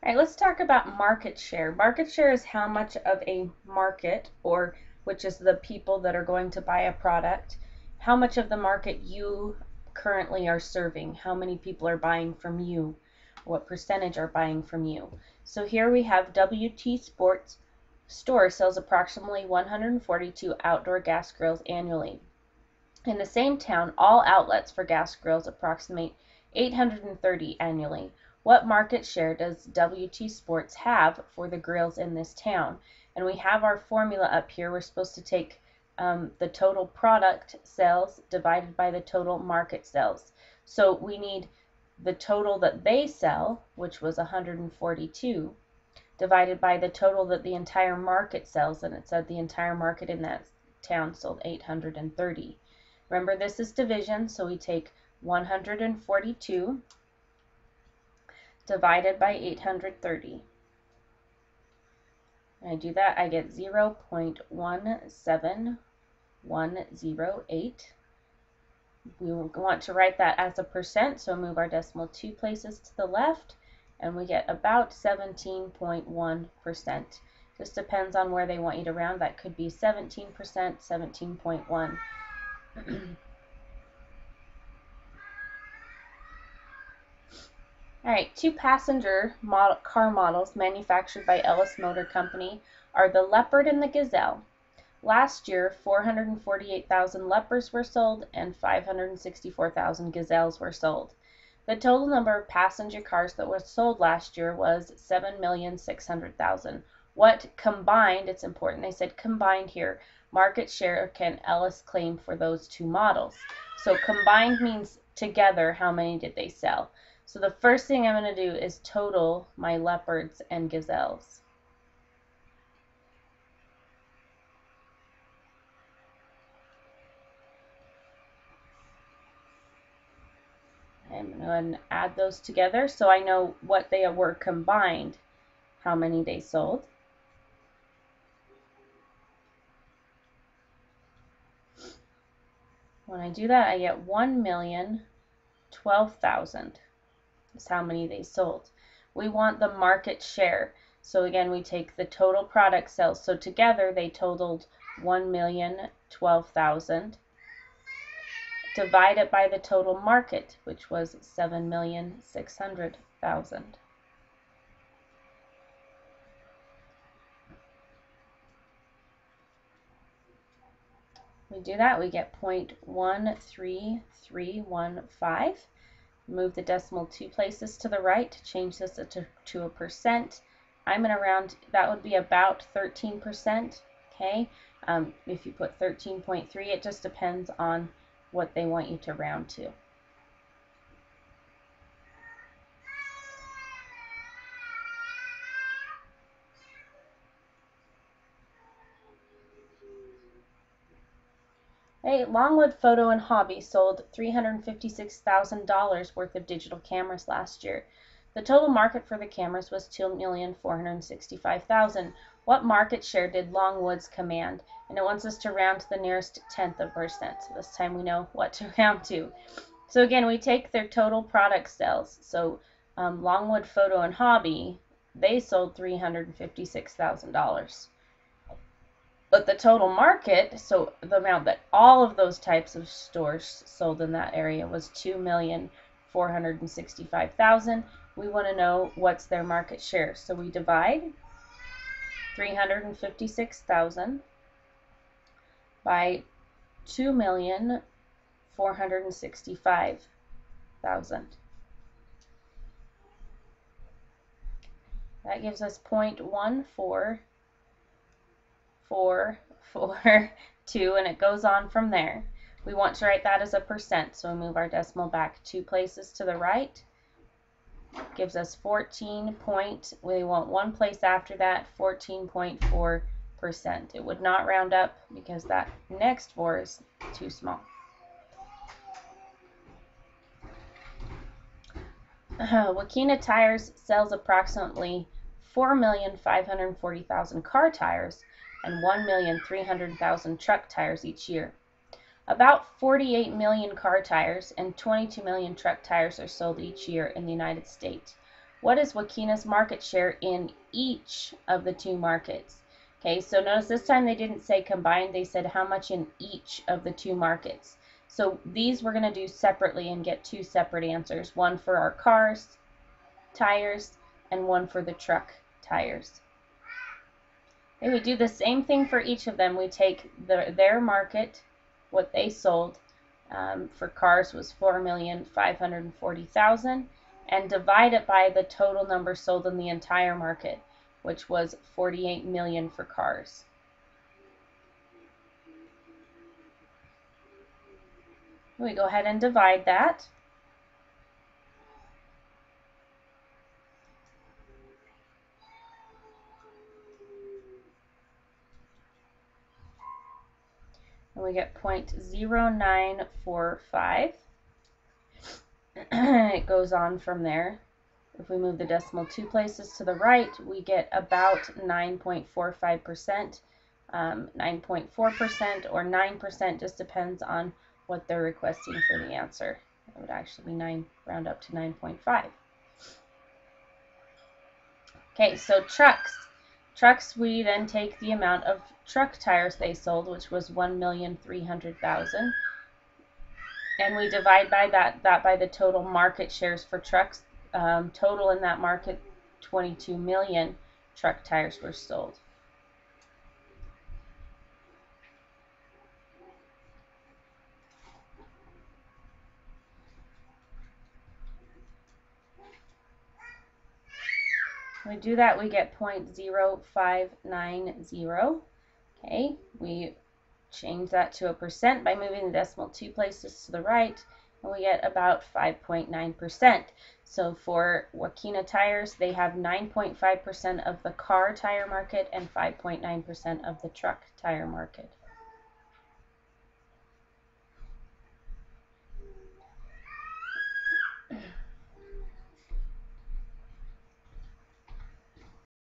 All right, let's talk about market share. Market share is how much of a market, or which is the people that are going to buy a product, how much of the market you currently are serving, how many people are buying from you, what percentage are buying from you. So here we have WT Sports store sells approximately 142 outdoor gas grills annually. In the same town, all outlets for gas grills approximate 830 annually. What market share does WT Sports have for the grills in this town? And we have our formula up here. We're supposed to take the total product sales divided by the total market sales. So we need the total that they sell, which was 142, divided by the total that the entire market sells, and it said the entire market in that town sold 830. Remember, this is division, so we take 142 divided by 830. When I do that, I get 0.17108. We want to write that as a percent, so move our decimal 2 places to the left, and we get about 17.1%. Just depends on where they want you to round. That could be 17%, 17.1. All right, two passenger car models manufactured by Ellis Motor Company are the Leopard and the Gazelle. Last year, 448,000 Leopards were sold and 564,000 Gazelles were sold. The total number of passenger cars that were sold last year was 7,600,000. What combined, it's important, they said combined here, market share can Ellis claim for those two models? So combined means together, how many did they sell? So the first thing I'm going to do is total my Leopards and Gazelles. I'm going to go ahead and add those together so I know what they were combined, how many they sold. When I do that, I get 1,012,000 is how many they sold. We want the market share. So again, we take the total product sales. So together they totaled 1,012,000. Divide it by the total market, which was 7,600,000. We do that, we get 0.13315. Move the decimal 2 places to the right, change this to a percent. I'm going to round, that would be about 13%, okay? If you put 13.3, it just depends on what they want you to round to. Hey, Longwood Photo and Hobby sold $356,000 worth of digital cameras last year. The total market for the cameras was $2,465,000. What market share did Longwoods command? And it wants us to round to the nearest tenth of percent. So this time we know what to round to. So again, we take their total product sales. So Longwood Photo and Hobby, they sold $356,000. But the total market, so the amount that all of those types of stores sold in that area, was $2,465,000. We want to know what's their market share. So we divide 356,000 by 2,465,000. That gives us 0.14442, and it goes on from there. We want to write that as a percent, so we move our decimal back 2 places to the right. Gives us 14 point, we want 1 place after that, 14.4%. It would not round up because that next 4 is too small. Wakena Tires sells approximately 4,540,000 car tires and 1,300,000 truck tires each year. About 48 million car tires and 22 million truck tires are sold each year in the United States. what is Wakina's market share in each of the two markets? Okay, so notice this time they didn't say combined, they said how much in each of the two markets. So these we're going to do separately and get two separate answers, one for our cars, tires, and one for the truck tires. Okay, we do the same thing for each of them. We take their market, what they sold, for cars was 4,540,000, and divide it by the total number sold in the entire market, which was 48 million for cars. We go ahead and divide that. And we get 0.0945. It goes on from there. If we move the decimal 2 places to the right, we get about 9.45%. 9.4% or 9% just depends on what they're requesting for the answer. It would actually be round up to 9.5. Okay, so trucks. Trucks, we then take the amount of truck tires they sold, which was 1,300,000, and we divide by that by the total market shares for trucks. Total in that market, 22 million truck tires were sold. When we do that, we get 0.0590. Okay, we change that to a percent by moving the decimal 2 places to the right, and we get about 5.9%. So for Wakina tires, they have 9.5% of the car tire market and 5.9% of the truck tire market.